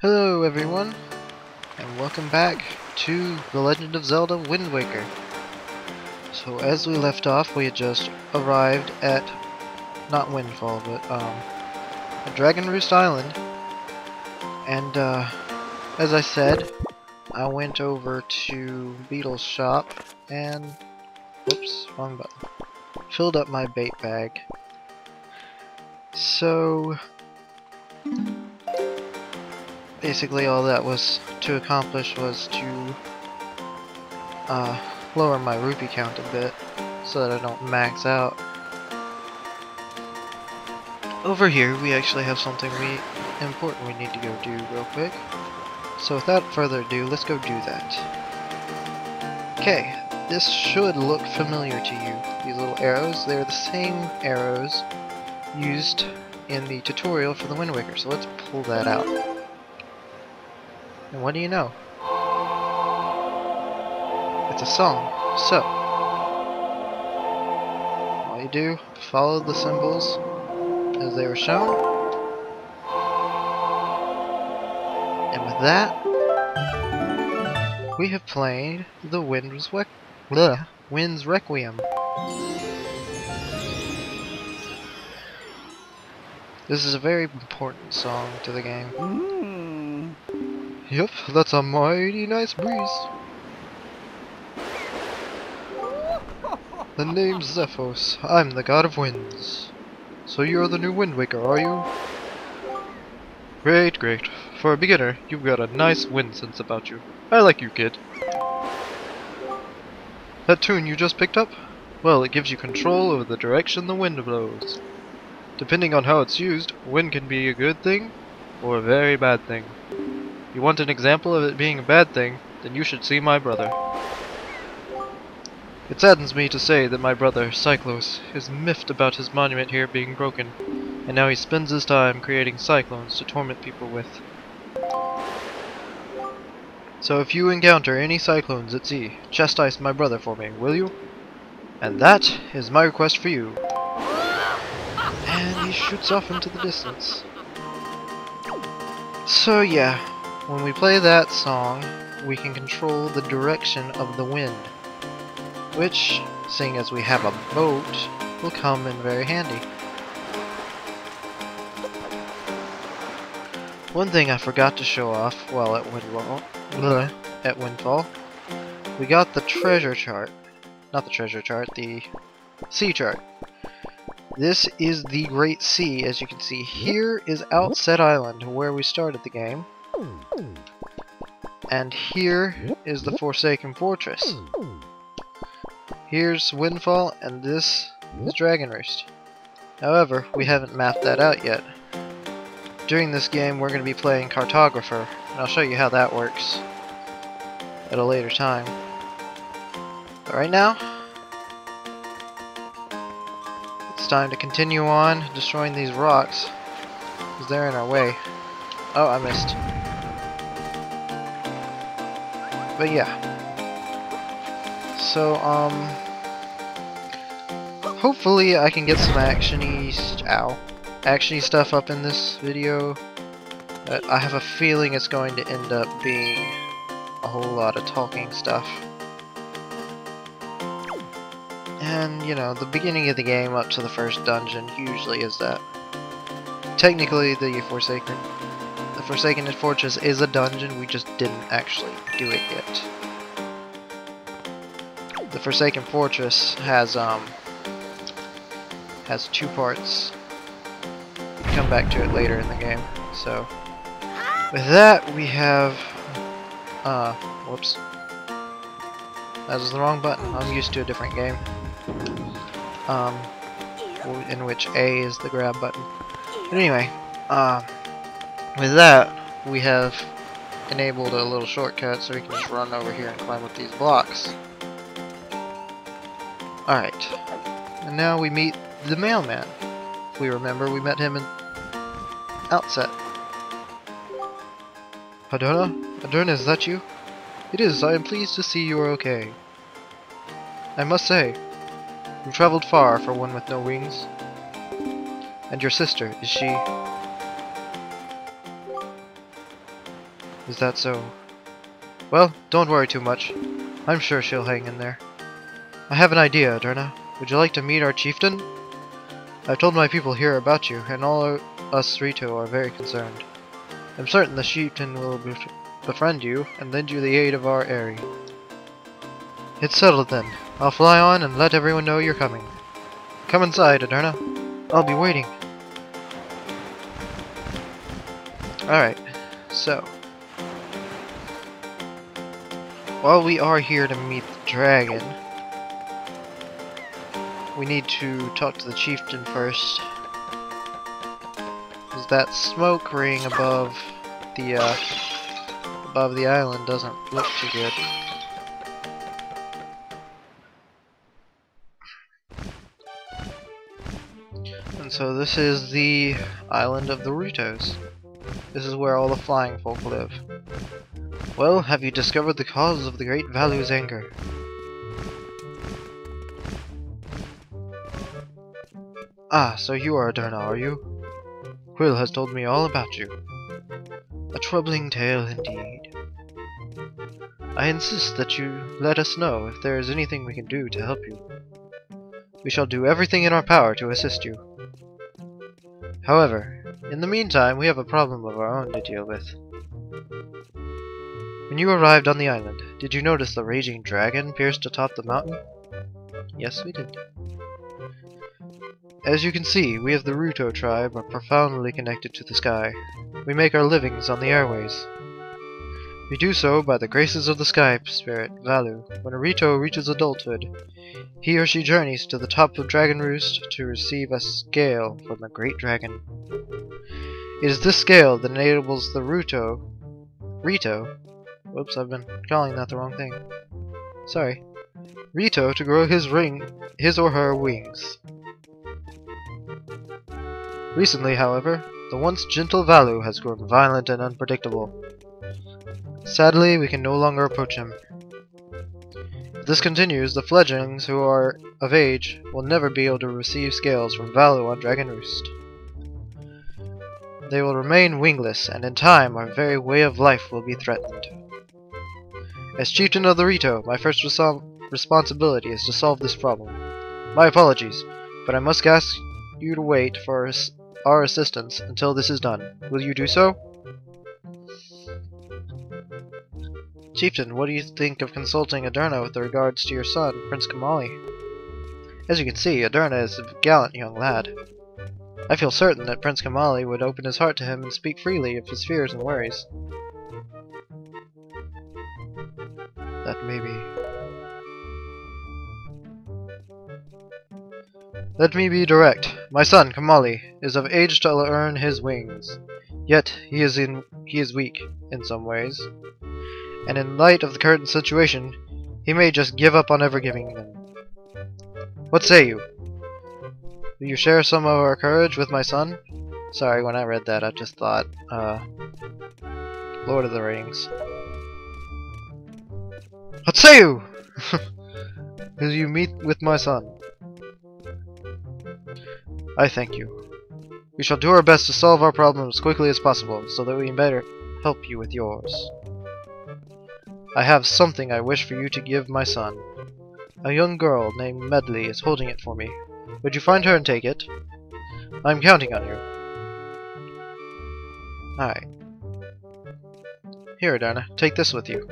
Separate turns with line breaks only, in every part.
Hello everyone, and welcome back to The Legend of Zelda Wind Waker. So as we left off, we had just arrived at, not Windfall, but Dragon Roost Island. And as I said, I went over to Beetle's shop and, whoops, wrong button, filled up my bait bag. So basically all that was to accomplish was to lower my rupee count a bit so that I don't max out. Over here we actually have something important we need to go do real quick. So without further ado, let's go do that. Okay, this should look familiar to you. These little arrows, they're the same arrows used in the tutorial for the Wind Waker, so let's pull that out. And what do you know? It's a song. So, all you do, follow the symbols as they were shown. And with that, we have played the Wind's Requiem. This is a very important song to the game. Yep, that's a mighty nice breeze. The name's Zephos. I'm the god of winds. So you're the new Wind Waker, are you? Great, great. For a beginner, you've got a nice wind sense about you. I like you, kid. That tune you just picked up? Well, it gives you control over the direction the wind blows. Depending on how it's used, wind can be a good thing or a very bad thing. You want an example of it being a bad thing, then you should see my brother. It saddens me to say that my brother, Cyclos, is miffed about his monument here being broken, and now he spends his time creating cyclones to torment people with. So if you encounter any cyclones at sea, chastise my brother for me, will you? And that is my request for you. And he shoots off into the distance. So yeah, when we play that song, we can control the direction of the wind, which, seeing as we have a boat, will come in very handy. One thing I forgot to show off while at Windfall, we got the treasure chart. Not the treasure chart, the sea chart. This is the Great Sea. As you can see, here is Outset Island, where we started the game. And here is the Forsaken Fortress. Here's Windfall, and this is Dragon Roost. However, we haven't mapped that out yet. During this game, we're going to be playing Cartographer, and I'll show you how that works at a later time. But right now, it's time to continue on destroying these rocks, because they're in our way. Oh, I missed. But yeah. So, hopefully I can get some actiony stuff up in this video. But I have a feeling it's going to end up being a whole lot of talking stuff. And, you know, the beginning of the game up to the first dungeon usually is that. Technically, the Forsaken Fortress is a dungeon, we just didn't actually do it yet. The Forsaken Fortress has two parts. We'll come back to it later in the game. So, with that, we have, whoops. That was the wrong button. I'm used to a different game. In which A is the grab button. But anyway, with that, we have enabled a little shortcut so we can just run over here and climb up these blocks. Alright, and now we meet the mailman. If we remember, we met him in Outset. Adona? Adona, is that you? It is. I am pleased to see you are okay. I must say, you've traveled far for one with no wings. And your sister, is she? Is that so? Well, don't worry too much. I'm sure she'll hang in there. I have an idea, Aderna. Would you like to meet our chieftain? I've told my people here about you, and all us Rito are very concerned. I'm certain the chieftain will befriend you and lend you the aid of our Aerie. It's settled then. I'll fly on and let everyone know you're coming. Come inside, Aderna. I'll be waiting. Alright, so while we are here to meet the dragon, we need to talk to the chieftain first. Because that smoke ring above the island doesn't look too good. And so this is the island of the Ritos. This is where all the flying folk live. Well, have you discovered the cause of the great Valu's anger? Ah, so you are Aderna, are you? Quill has told me all about you. A troubling tale indeed. I insist that you let us know if there is anything we can do to help you. We shall do everything in our power to assist you. However, in the meantime, we have a problem of our own to deal with. When you arrived on the island, did you notice the raging dragon pierced atop the mountain? Yes, we did. As you can see, we of the Rito tribe are profoundly connected to the sky. We make our livings on the airways. We do so by the graces of the sky spirit, Valu. When a Rito reaches adulthood, he or she journeys to the top of Dragon Roost to receive a scale from the great dragon. It is this scale that enables the Rito, whoops, I've been calling that the wrong thing. Sorry. Rito to grow his or her wings. Recently, however, the once gentle Valu has grown violent and unpredictable. Sadly, we can no longer approach him. If this continues, the fledglings who are of age will never be able to receive scales from Valu on Dragon Roost. They will remain wingless, and in time our very way of life will be threatened. As chieftain of the Rito, my first responsibility is to solve this problem. My apologies, but I must ask you to wait for our assistance until this is done. Will you do so? Chieftain, what do you think of consulting Aderna with regards to your son, Prince Kamali? As you can see, Aderna is a gallant young lad. I feel certain that Prince Kamali would open his heart to him and speak freely of his fears and worries. That may be. Let me be direct. My son, Kamali, is of age to earn his wings. Yet he is weak in some ways. And in light of the current situation, he may just give up on ever giving them. What say you? Will you share some of our courage with my son? Sorry, when I read that, I just thought, Lord of the Rings. What say you? Will you meet with my son? I thank you. We shall do our best to solve our problem as quickly as possible, so that we can better help you with yours. I have something I wish for you to give my son. A young girl named Medley is holding it for me. Would you find her and take it? I'm counting on you. Alright. Here, Aderna, take this with you.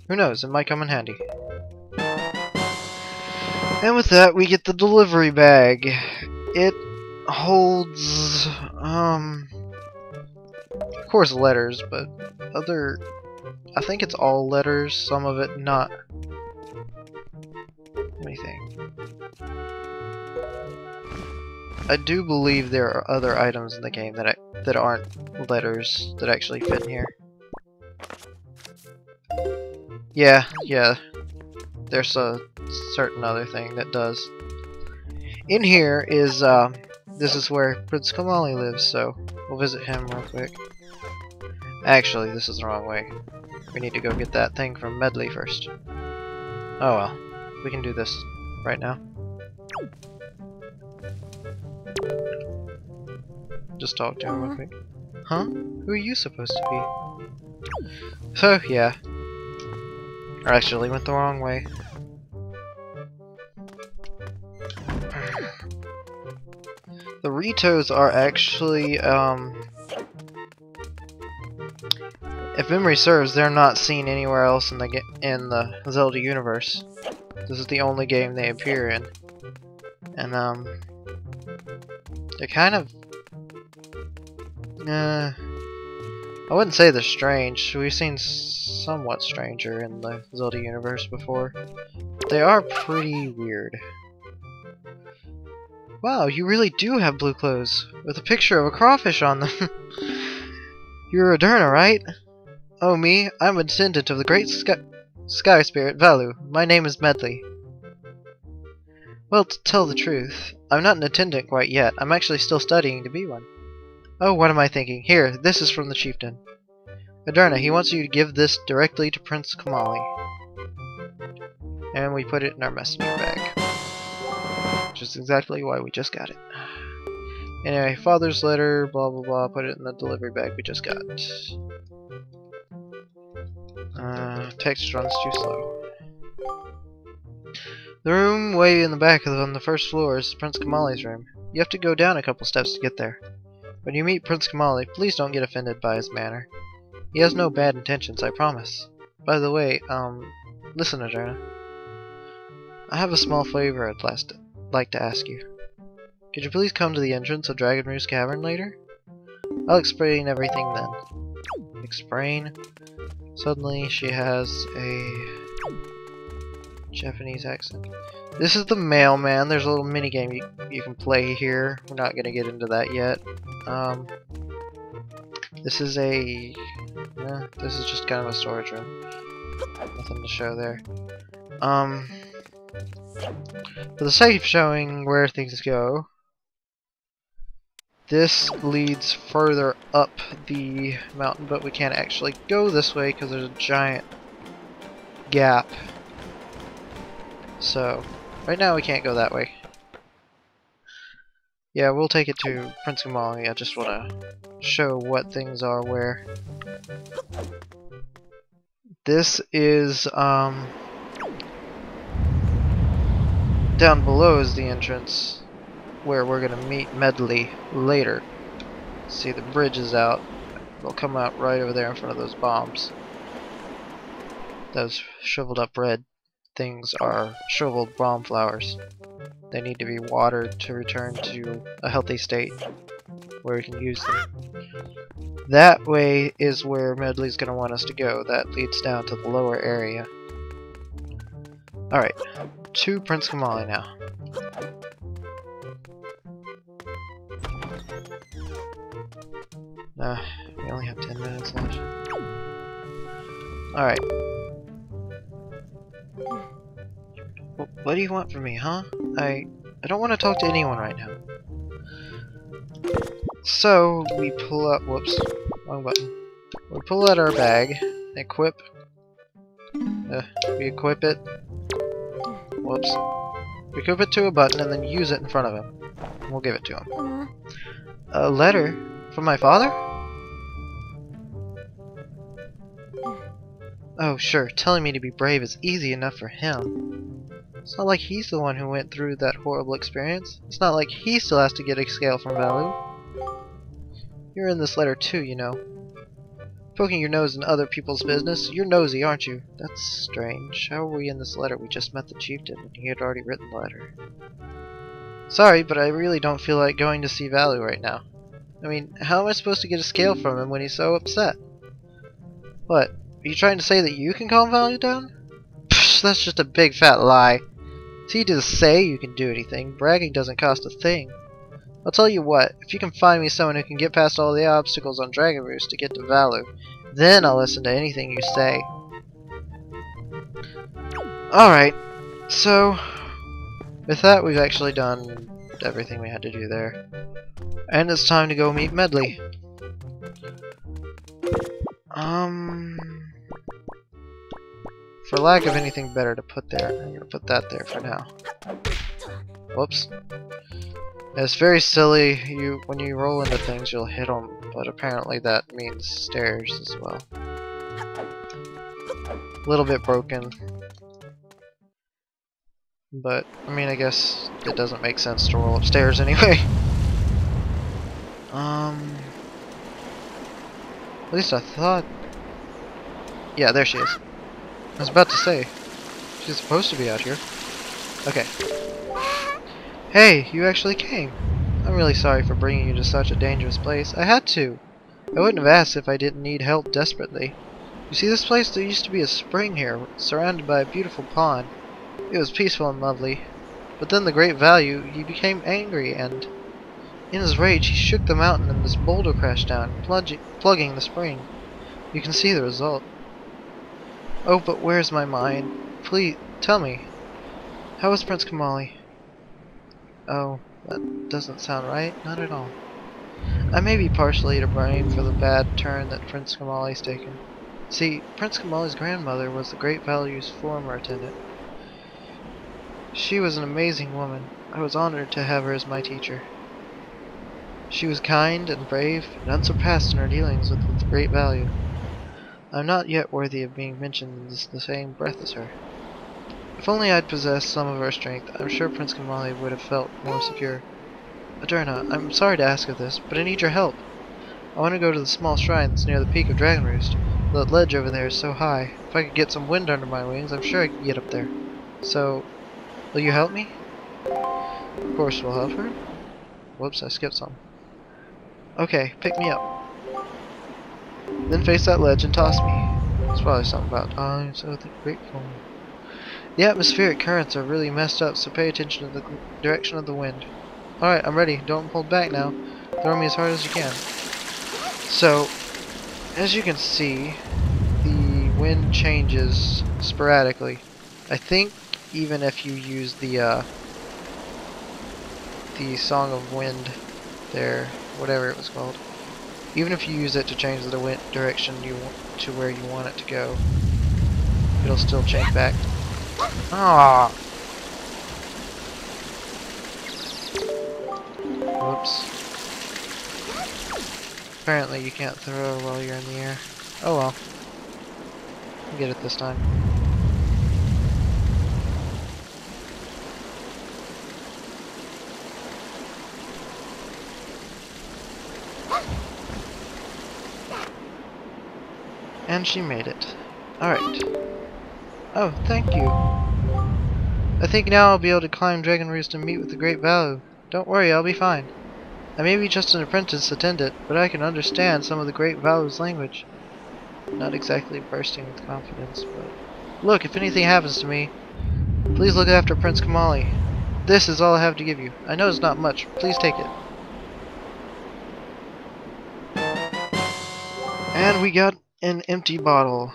Who knows, it might come in handy. And with that, we get the delivery bag. It holds, of course letters, but I think it's all letters, some of it not. Let me think. I do believe there are other items in the game that aren't letters that actually fit in here. Yeah. There's a certain other thing that does. In here is, this is where Prince Kamali lives, so we'll visit him real quick. Actually, this is the wrong way. We need to go get that thing from Medley first. Oh well, we can do this right now. Just talk to him real quick. Huh? Who are you supposed to be? So, yeah. I actually went the wrong way. The Ritos are actually, if memory serves, they're not seen anywhere else in the Zelda universe. This is the only game they appear in. And, they're kind of, I wouldn't say they're strange. We've seen somewhat stranger in the Zelda universe before. They are pretty weird. Wow, you really do have blue clothes, with a picture of a crawfish on them. You're a Derna, right? Oh, me? I'm a descendant of the great sky spirit, Valu. My name is Medley. Well, to tell the truth, I'm not an attendant quite yet. I'm actually still studying to be one. Oh, what am I thinking? Here, this is from the chieftain. Adarna, he wants you to give this directly to Prince Kamali. And we put it in our messenger bag. Which is exactly why we just got it. Anyway, father's letter, blah blah blah, put it in the delivery bag we just got. Text runs too slow. The room way in the back on the first floor is Prince Kamali's room. You have to go down a couple steps to get there. When you meet Prince Kamali, please don't get offended by his manner. He has no bad intentions, I promise. By the way, listen, Adarna. I have a small favor I'd like to ask you. Could you please come to the entrance of Dragon Roost Cavern later? I'll explain everything then. Explain? Suddenly she has a Japanese accent. This is the mailman. There's a little minigame you can play here. We're not going to get into that yet. This is this is just kind of a storage room. Nothing to show there. For the sake of showing where things go, this leads further up the mountain, but we can't actually go this way because there's a giant gap. So, right now we can't go that way. Yeah, we'll take it to Prince Kamali. I just want to show what things are where. This is, down below is the entrance where we're going to meet Medley later. See, the bridge is out. They'll come out right over there in front of those bombs. Those shriveled up red things are shriveled bomb flowers. They need to be watered to return to a healthy state where we can use them. That way is where Medley's going to want us to go. That leads down to the lower area. Alright, to Prince Kamali now. We only have 10 minutes left. Alright. What do you want from me, huh? I don't want to talk to anyone right now. So, we pull out, whoops, wrong button. We pull out our bag, equip, we equip it, whoops. We equip it to a button and then use it in front of him. And we'll give it to him. A letter? From my father? Oh, sure, telling me to be brave is easy enough for him. It's not like he's the one who went through that horrible experience. It's not like he still has to get a scale from Valu. You're in this letter too, you know. Poking your nose in other people's business. You're nosy, aren't you? That's strange. How are we in this letter? We just met the chieftain, and he had already written the letter. Sorry, but I really don't feel like going to see Valu right now. I mean, how am I supposed to get a scale from him when he's so upset? What? Are you trying to say that you can calm Valu down? Psh, that's just a big fat lie. It's easy to say you can do anything. Bragging doesn't cost a thing. I'll tell you what, if you can find me someone who can get past all the obstacles on Dragon Roost to get to Valu, then I'll listen to anything you say. Alright, so with that we've actually done everything we had to do there. And it's time to go meet Medley. For lack of anything better to put there, I'm gonna put that there for now. Whoops. It's very silly. When you roll into things, you'll hit them but apparently that means stairs as well. A little bit broken, but I mean, I guess it doesn't make sense to roll upstairs anyway. At least I thought. Yeah, there she is. I was about to say, she's supposed to be out here. Okay. Hey, you actually came. I'm really sorry for bringing you to such a dangerous place. I had to. I wouldn't have asked if I didn't need help desperately. You see this place? There used to be a spring here, surrounded by a beautiful pond. It was peaceful and lovely. But then the great value, he became angry and, in his rage, he shook the mountain and this boulder crashed down, plugging the spring. You can see the result. Oh, but where's my mind? Please, tell me. How is Prince Kamali? Oh, that doesn't sound right. Not at all. I may be partially to blame for the bad turn that Prince Kamali's taken. See, Prince Kamali's grandmother was the Great Value's former attendant. She was an amazing woman. I was honored to have her as my teacher. She was kind and brave and unsurpassed in her dealings with the Great Value. I am not yet worthy of being mentioned in the same breath as her. If only I'd possessed some of her strength, I'm sure Prince Kamali would have felt more secure. Adurna, I'm sorry to ask of this, but I need your help. I want to go to the small shrine that's near the peak of Dragon Roost. That ledge over there is so high. If I could get some wind under my wings, I'm sure I could get up there. So, will you help me? Of course we'll help her. Whoops, I skipped some. Okay, pick me up. Then face that ledge and toss me. It's probably something about I'm so grateful. The atmospheric currents are really messed up, so pay attention to the direction of the wind. Alright, I'm ready. Don't hold back now. Throw me as hard as you can. So, as you can see, the wind changes sporadically. I think even if you use the Song of Wind there, whatever it was called, even if you use it to change the wind direction you want to where you want it to go, it'll still change back. Ah. Whoops. Apparently you can't throw while you're in the air. Oh well. I'll get it this time. And she made it. Alright. Oh, thank you. I think now I'll be able to climb Dragon Roost and meet with the Great Value. Don't worry, I'll be fine. I may be just an apprentice attendant, but I can understand some of the Great Value's language. Not exactly bursting with confidence, but... Look, if anything happens to me, please look after Prince Kamali. This is all I have to give you. I know it's not much. Please take it. And we got an empty bottle.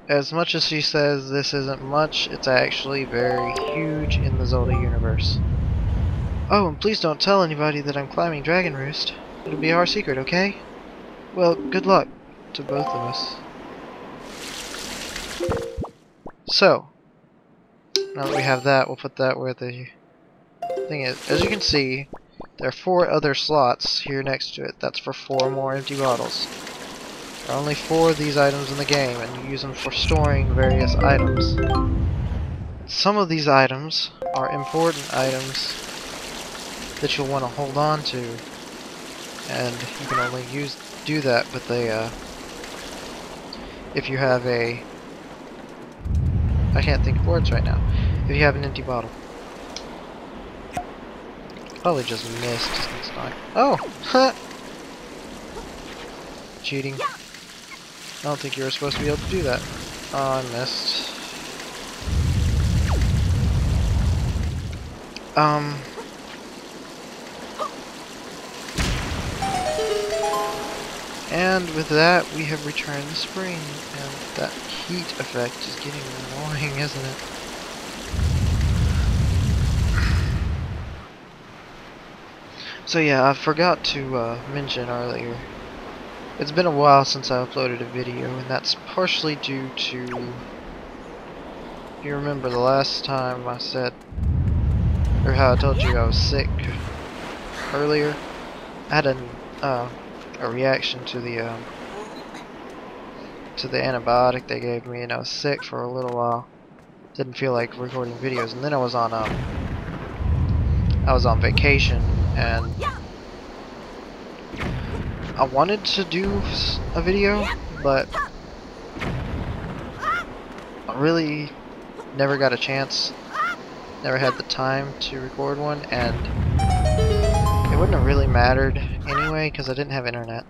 As much as she says this isn't much, it's actually very huge in the Zelda universe. Oh, and please don't tell anybody that I'm climbing Dragon Roost. It'll be our secret, okay? Well, good luck to both of us. So, now that we have that, we'll put that where the thing is. As you can see, there are 4 other slots here next to it. That's for 4 more empty bottles. There are only 4 of these items in the game, and you use them for storing various items. Some of these items are important items that you'll want to hold on to, and you can only do that with a if you have a I can't think of words right now. If you have an empty bottle. Probably just missed. It's not. Oh! Cheating. I don't think you were supposed to be able to do that. Oh, I missed. And with that, we have returned the spring, and that heat effect is getting annoying, isn't it? So yeah, I forgot to mention earlier, it's been a while since I uploaded a video, and that's partially due to, you remember the last time I said, or how I told you I was sick earlier? I had a reaction to the antibiotic they gave me, and I was sick for a little while. Didn't feel like recording videos, and then I was on vacation, and I wanted to do a video, but I really never got a chance. Never had the time to record one, and it wouldn't have really mattered anyway because I didn't have internet.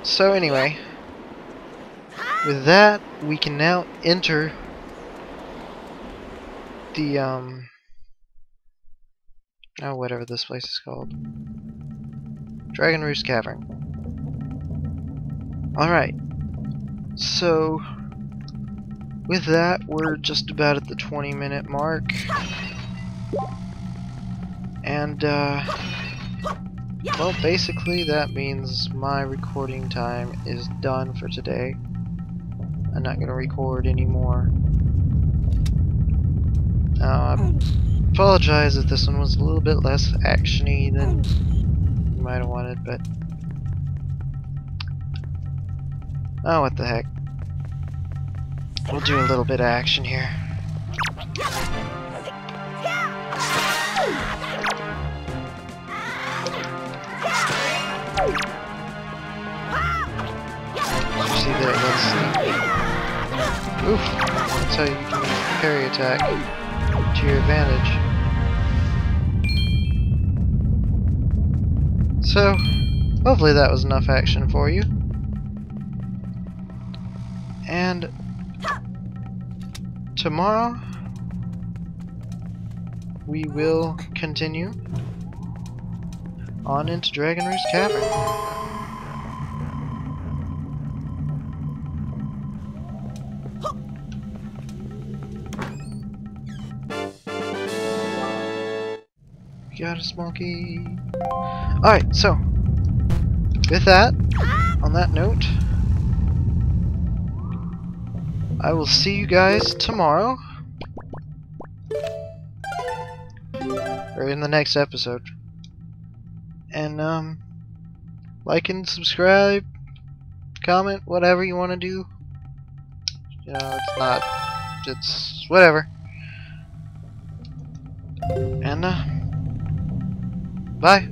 So anyway, with that, we can now enter the whatever this place is called, Dragon Roost Cavern. Alright, so with that, we're just about at the 20-minute mark, and well, basically that means my recording time is done for today. I'm not going to record anymore. Now, I apologize if this one was a little bit less actiony than you might have wanted, but oh, what the heck. We'll do a little bit of action here. Did you see that one sneak? Oof! That's how you can parry attack to your advantage. So, hopefully that was enough action for you. And tomorrow we will continue on into Dragon Roost Cavern. We got a small key. Alright, so with that, on that note, I will see you guys tomorrow, or in the next episode. And like and subscribe, comment, whatever you want to do. You know, it's whatever. And bye.